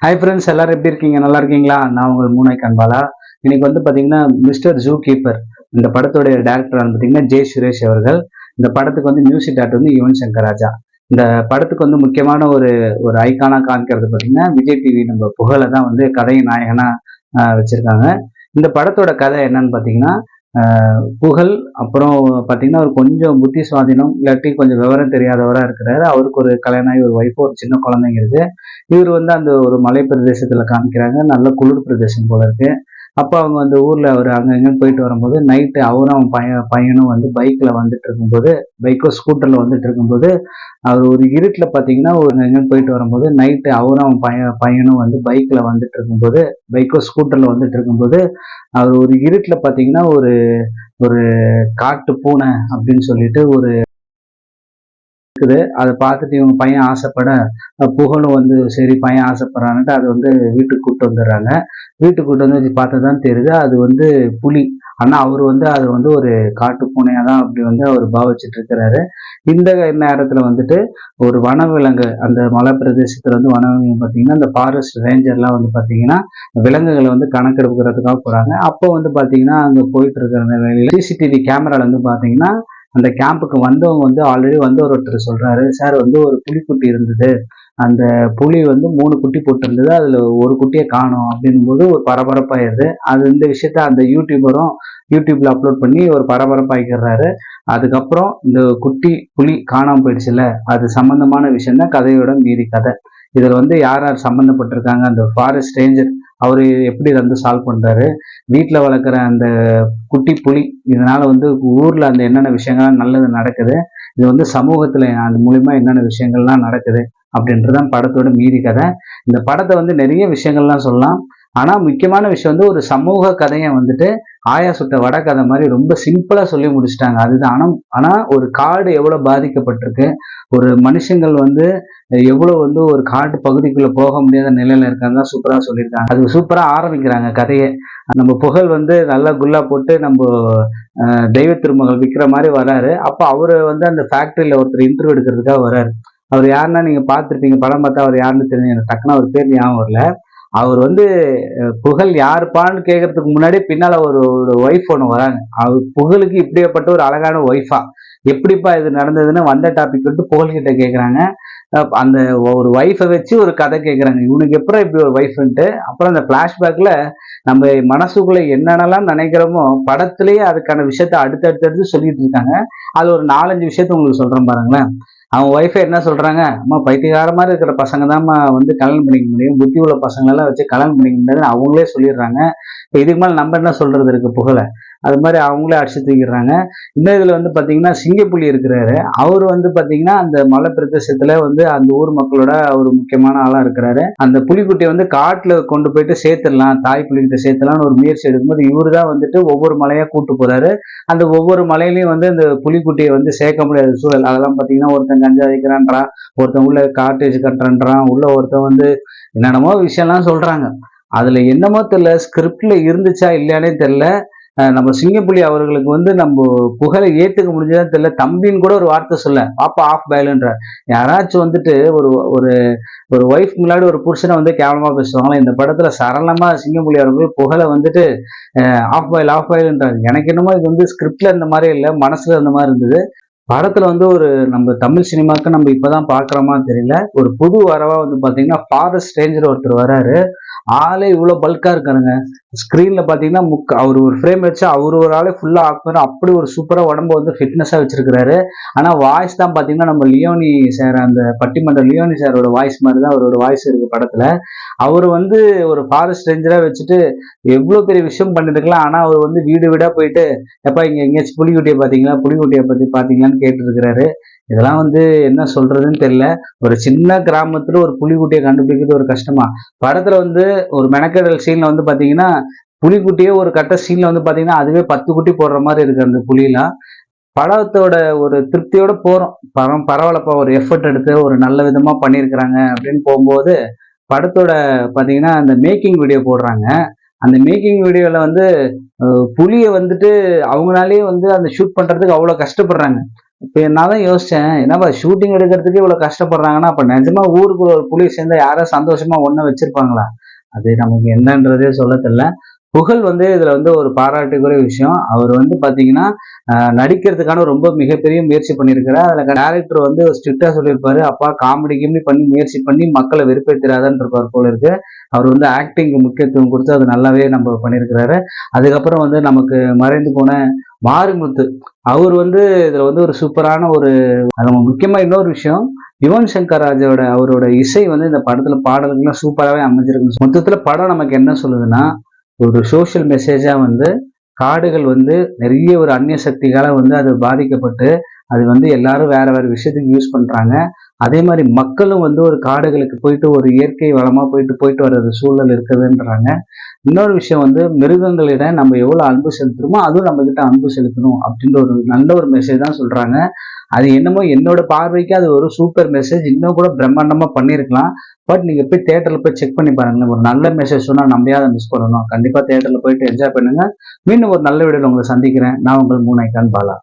Hi friends, எல்லாரும் எப்படி இருக்கீங்க? நல்லா இருக்கீங்களா? நான் உங்கள் மூனாய் கண்பாலா. இன்னைக்கு வந்து பார்த்தீங்கன்னா மிஸ்டர் ஜூ கீப்பர் இந்த படத்துடைய டேரக்டர் வந்து பார்த்தீங்கன்னா ஜே சுரேஷ் அவர்கள். இந்த படத்துக்கு வந்து மியூசிக் டேரக்டர் வந்து யுவன் சங்கர் ராஜா. இந்த படத்துக்கு வந்து முக்கியமான ஒரு ஒரு ஐகானா காமிக்கிறது பார்த்தீங்கன்னா விஜய் டிவி நம்ம புகழை தான் வந்து கதை நாயகனா வச்சிருக்காங்க. இந்த படத்தோட கதை என்னன்னு பார்த்தீங்கன்னா புகழ் அப்புறம் பார்த்தீங்கன்னா அவர் கொஞ்சம் புத்தி சுவாதீனம் இல்லாட்டி கொஞ்சம் விவரம் தெரியாதவராக இருக்கிறாரு. அவருக்கு ஒரு கல்யாணம் ஆகி ஒரு ஒய்ஃபு ஒரு சின்ன குழந்தைங்க இருக்கு. இவர் வந்து அந்த ஒரு மலை பிரதேசத்துல காமிக்கிறாங்க. நல்ல குளிர் பிரதேசம் போல இருக்கு. அப்போ அவங்க அந்த ஊர்ல அவர் அங்கங்கன்னு போயிட்டு வரும்போது நைட்டு அவரும் அவன் பையனும் வந்து பைக்ல வந்துட்டு இருக்கும்போது, பைக்கோ ஸ்கூட்டர்ல வந்துட்டு இருக்கும்போது, அவர் ஒரு இருட்டுல பாத்தீங்கன்னா ஒரு எங்கன்னு போயிட்டு வரும்போது நைட்டு அவரும் அவன் பையனும் வந்து பைக்ல வந்துட்டு இருக்கும்போது, பைக்கோ ஸ்கூட்டர்ல வந்துட்டு இருக்கும்போது, அவர் ஒரு இருட்டுல பாத்தீங்கன்னா ஒரு ஒரு காட்டு பூனை அப்படின்னு சொல்லிட்டு ஒரு இருக்குது. அதை பார்த்துட்டு இவங்க பையன் ஆசைப்பட, புகழும் வந்து சரி பையன் ஆசைப்படுறான்ட்டு அதை வந்து வீட்டுக்கு கூப்பிட்டு வந்துடுறாங்க. வீட்டுக்கு கூப்பிட்டு வந்து பார்த்தா தான் தெரியுது அது வந்து புலி. ஆனா அவர் வந்து அது வந்து ஒரு காட்டு பூனையா தான் அப்படி வந்து அவர் பாவிச்சுட்டு இருக்கிறாரு. இந்த நேரத்துல வந்துட்டு ஒரு வனவிலங்கு அந்த மலை பிரதேசத்துல வந்து வனவிலங்கு பார்த்தீங்கன்னா இந்த ஃபாரஸ்ட் ரேஞ்சர்லாம் வந்து பார்த்தீங்கன்னா விலங்குகளை வந்து கணக்கெடுக்கிறதுக்காக போறாங்க. அப்போ வந்து பார்த்தீங்கன்னா அங்க போயிட்டு இருக்கிற வேலையில சிசிடிவி கேமரால வந்து பார்த்தீங்கன்னா அந்த கேம்புக்கு வந்தவங்க வந்து ஆல்ரெடி வந்து ஒருத்தர் சொல்றாரு, சார் வந்து ஒரு புலிக்குட்டி இருந்தது. அந்த புலி வந்து 3 குட்டி போட்டிருந்தது. அதுல ஒரு குட்டிய காணோம் அப்படின்னும்போது ஒரு பரபரப்பாயிருது. அது இந்த விஷயத்த அந்த யூடியூபரும் யூடியூப்ல அப்லோட் பண்ணி ஒரு பரபரப்பாக்கிடுறாரு. அதுக்கப்புறம் இந்த குட்டி புலி காணாம போயிடுச்சுல்ல, அது சம்பந்தமான விஷயம் தான் கதையோட மீதி கதை. இதுல வந்து யார் யார் சம்பந்தப்பட்டிருக்காங்க, அந்த ஃபாரஸ்ட் ரேஞ்சர் அவரு எப்படி வந்து சால்வ் பண்றாரு, வீட்டுல வளர்க்குற அந்த குட்டி புலி இதனால வந்து ஊர்ல அந்த என்னென்ன விஷயங்கள்லாம் நல்லது நடக்குது, இது வந்து சமூகத்துல அது மூலியமா என்னென்ன விஷயங்கள்லாம் நடக்குது அப்படின்றதான் படத்தோட மீதி கதை. இந்த படத்தை வந்து நிறைய விஷயங்கள்லாம் சொல்லலாம். ஆனா முக்கியமான விஷயம் வந்து ஒரு சமூக கதையை வந்துட்டு ஆயா சுட்ட வடை கதை மாதிரி ரொம்ப சிம்பிளா சொல்லி முடிச்சிட்டாங்க. அதுதான். ஆனா ஒரு காடு எவ்வளவு பாதிக்கப்பட்டிருக்கு, ஒரு மனுஷங்கள் வந்து எவ்வளவு வந்து ஒரு காட்டு பகுதிக்குள்ள போக முடியாத நிலையில இருக்காங்க சூப்பரா சொல்லியிருக்காங்க. அது சூப்பரா ஆரம்பிக்கிறாங்க கதையை. நம்ம புகழ் வந்து நல்லா குல்லா போட்டு நம்ம தெய்வ திருமகள் விற்கிற மாதிரி வராரு. அப்ப அவரு வந்து அந்த ஃபேக்டரியில ஒருத்தர் இன்டர்வியூ எடுக்கிறதுக்காக வராரு. அவர் யாருன்னா நீங்க பார்த்திருப்பீங்க. படம் பார்த்தா அவர் யாருன்னு தெரியும். எனக்கு டக்குன்னு அவர் பேர் ஞாபகம் வரல. அவர் வந்து புகழ் யாருப்பான்னு கேட்கறதுக்கு முன்னாடி பின்னால ஒரு ஒய்ஃப் ஒன்று வராங்க. அவர் புகழுக்கு இப்படியாப்பட்ட ஒரு அழகான ஒய்ஃபா எப்படிப்பா இது நடந்ததுன்னு வந்த டாபிக் வந்து புகழ்கிட்ட கேட்குறாங்க. அந்த ஒரு ஒய்ஃபை வச்சு ஒரு கதை கேட்குறாங்க. இவனுக்கு எப்பறம் இப்படி ஒரு ஒய்ஃப்ன்ட்டு. அப்புறம் அந்த ஃபிளாஷ்பேக்ல நம்ம மனசுக்குள்ள என்னென்னலாம் நினைக்கிறோமோ படத்திலேயே அதுக்கான விஷயத்த அடுத்தடுத்து சொல்லிட்டு இருக்காங்க. அது ஒரு 4-5 விஷயத்த உங்களுக்கு சொல்றேன் பாருங்களேன். அவங்க ஒய்ஃபை என்ன சொல்றாங்க, அம்மா பைத்தியக்கார மாதிரி இருக்கிற பசங்க தான்மா வந்து கல்யாணம் பண்ணிக்க முடியும், புத்தி உள்ள பசங்களெல்லாம் வச்சு கல்யாணம் பண்ணிக்க முடியாதுன்னு அவங்களே சொல்லிடுறாங்க. இப்போ இதுக்கு மேலே நம்ம என்ன சொல்றது இருக்கு புகழ. அது மாதிரி அவங்களே அடிச்சு தூக்கிடுறாங்க. இன்னும் இதுல வந்து பாத்தீங்கன்னா சிங்கப்புலி இருக்கிறாரு. அவர் வந்து பாத்தீங்கன்னா அந்த மலை பிரதேசத்துல வந்து அந்த ஊர் மக்களோட ஒரு முக்கியமான ஆளா இருக்கிறாரு. அந்த புலிக்குட்டியை வந்து காட்டுல கொண்டு போயிட்டு சேர்த்துடலாம், தாய் புலிகிட்ட சேர்த்தலாம்னு ஒரு முயற்சி எடுக்கும்போது இவரு தான் வந்துட்டு ஒவ்வொரு மலையா கூட்டு போறாரு. அந்த ஒவ்வொரு மலையிலையும் வந்து அந்த புலிக்குட்டியை வந்து சேர்க்க முடியாத சூழல். அதெல்லாம் பாத்தீங்கன்னா ஒருத்தன் கஞ்சா வைக்கிறான்றான், ஒருத்தன் உள்ள காட்டேஜ் கட்டுறான்றான், உள்ள ஒருத்தன் வந்து என்னென்னமோ விஷயம்லாம் சொல்றாங்க. அதுல என்னமோ தெரியல, ஸ்கிரிப்ட்ல இருந்துச்சா இல்லையானே தெரியல. நம்ம சிங்கப்புலி அவர்களுக்கு வந்து நம்ம புகழை ஏத்துக்க முடிஞ்சதான் தெரியல. தம்பின்னு கூட ஒரு வார்த்தை சொல்ல, பாப்பா ஆஃப் பாயில்ன்ற. யாராச்சும் வந்துட்டு ஒரு ஒரு ஒரு ஒய்ஃப் முன்னாடி ஒரு புருஷனை வந்து கேவலமா பேசுவாங்களா? இந்த படத்துல சரளமா சிங்கப்புலி அவர்கள் புகழை வந்துட்டு ஆஃப் பாயில்ன்றாரு. எனக்கு என்னமோ இது வந்து ஸ்கிரிப்ட்ல இருந்த மாதிரி இல்லை, மனசுல இருந்த மாதிரி இருந்தது. படத்துல வந்து ஒரு நம்ம தமிழ் சினிமாக்கு நம்ம இப்பதான் பாக்குறோமா தெரியல, ஒரு புது வரவா வந்து பாத்தீங்கன்னா ஃபாரஸ்ட் ரேஞ்சர் ஒருத்தர் வராரு. ஆளே இவ்வளவு பல்கா இருக்காருங்க. ஸ்கிரீன்ல பாத்தீங்கன்னா அவர் ஒரு ஃப்ரேம் வச்சு அவர் ஒரு ஆளே ஃபுல்லா ஆக்குறாரு. அப்படி ஒரு சூப்பரா உடம்ப வந்து ஃபிட்னஸா வச்சிருக்கிறாரு. ஆனா வாய்ஸ் தான் பாத்தீங்கன்னா நம்ம லியோனி சார், அந்த பட்டிமன்ற லியோனி சாரோட வாய்ஸ் மாதிரி தான் அவரோட வாய்ஸ் இருக்கு படத்துல. அவர் வந்து ஒரு ஃபாரஸ்ட் ரேஞ்சரா வச்சுட்டு எவ்வளவு பெரிய விஷயம் பண்ணிருக்கலாம். ஆனா அவர் வந்து வீடு வீடா போயிட்டு எப்ப இங்க எங்கேயாச்சும் புலிக்குட்டியை பாத்தீங்களா, புலிக்குட்டியை பத்தி பாத்தீங்களான்னு கேட்டு இருக்கிறாரு. இதெல்லாம் வந்து என்ன சொல்றதுன்னு தெரியல. ஒரு சின்ன கிராமத்துல ஒரு புலிக்குட்டியை கண்டுபிடிக்கிறது ஒரு கஷ்டமா? படத்துல வந்து ஒரு மெனக்கெடல் சீன்ல வந்து பாத்தீங்கன்னா புலிக்குட்டியே ஒரு கட்ட சீன்ல வந்து பாத்தீங்கன்னா அதுவே 10 குட்டி போடுற மாதிரி இருக்கு அந்த புலிலாம். படத்தோட ஒரு திருப்தியோட போறோம். படம் பரவாயில்லப்பா, ஒரு எஃபர்ட் எடுத்து ஒரு நல்ல விதமா பண்ணியிருக்கிறாங்க அப்படின்னு போகும்போது படத்தோட பாத்தீங்கன்னா அந்த மேக்கிங் வீடியோ போடுறாங்க. அந்த மேக்கிங் வீடியோல வந்து புலியை வந்துட்டு அவங்களாலே வந்து அந்த ஷூட் பண்றதுக்கு அவ்வளவு கஷ்டப்படுறாங்க. இப்ப நான் தான் யோசிச்சேன், என்னப்பா ஷூட்டிங் எடுக்கிறதுக்கே இவ்வளவு கஷ்டப்படுறாங்கன்னா, அப்ப நிஜமா ஊருக்குள்ள ஒரு புலி சேர்ந்தா யாராவது சந்தோஷமா ஒண்ணா வச்சிருப்பாங்களா? அது நமக்கு என்னன்றதே சொல்ல தெரியல. புகழ் வந்து இதுல வந்து ஒரு பாராட்டுக்குரிய விஷயம். அவர் வந்து பாத்தீங்கன்னா, நடிக்கிறதுக்கான ரொம்ப மிகப்பெரிய முயற்சி பண்ணியிருக்கிறார். அதுல டைரக்டர் வந்து ஸ்ட்ரிக்ட்டா சொல்லியிருப்பாரு, "அப்பா காமெடி கிமெடி பண்ணி முயற்சி பண்ணி மக்கள வெறுப்பேத்திறாதன்னு" இருப்பார் போல இருக்கு. அவர் வந்து ஆக்டிங்க்கு முக்கியத்துவம் குடுத்து அது நல்லாவே நம்ம பண்ணியிருக்கிறாரு. அதுக்கப்புறம் வந்து நமக்கு மறைந்து போன மாரிமுத்து, அவர் வந்து இதுல வந்து ஒரு சூப்பரான ஒரு அது முக்கியமா இன்னொரு விஷயம், யுவன் சங்கர் ராஜாவோட அவரோட இசை வந்து இந்த படத்துல பாடல்கள்லாம் சூப்பராவே அமைஞ்சிருக்கு. மொத்தத்துல படம் நமக்கு என்ன சொல்லுதுன்னா, ஒரு சோசியல் மெசேஜா வந்து காடுகள் வந்து நிறைய ஒரு அந்நிய சக்திகளால வந்து அது பாதிக்கப்பட்டு, அது வந்து எல்லாரும் வேற வேற விஷயத்துக்கு யூஸ் பண்றாங்க. அதே மாரி மக்களும் வந்து ஒரு காடுகளுக்கு போயிட்டு ஒரு இயற்கை வளமா போயிட்டு போயிட்டு வர்ற சூழல் இருக்குதுன்றாங்க. இன்னொரு விஷயம் வந்து மிருகங்களிடம் நம்ம எவ்வளவு அன்பு செலுத்துறோமோ, அதுவும் நம்மகிட்ட அன்பு செலுத்தணும் அப்படின்ற ஒரு நல்ல ஒரு மெசேஜ் தான் சொல்றாங்க. அது என்னமோ என்னோட பார்வைக்கு அது ஒரு சூப்பர் மெசேஜ். இன்னும் கூட பிரம்மாண்டமா பண்ணியிருக்கலாம். பட் நீங்க போய் தியேட்டர்ல போய் செக் பண்ணி பாருங்களேன். ஒரு நல்ல மெசேஜ் சொன்னா நம்ம ஏன் அத மிஸ் பண்ணணும்? கண்டிப்பா தியேட்டர்ல போயிட்டு என்ஜாய் பண்ணுங்க. மீண்டும் ஒரு நல்ல வீடியோல உங்கள சந்திக்கிறேன். நான் உங்கள் மூனைக்கான் பாலா.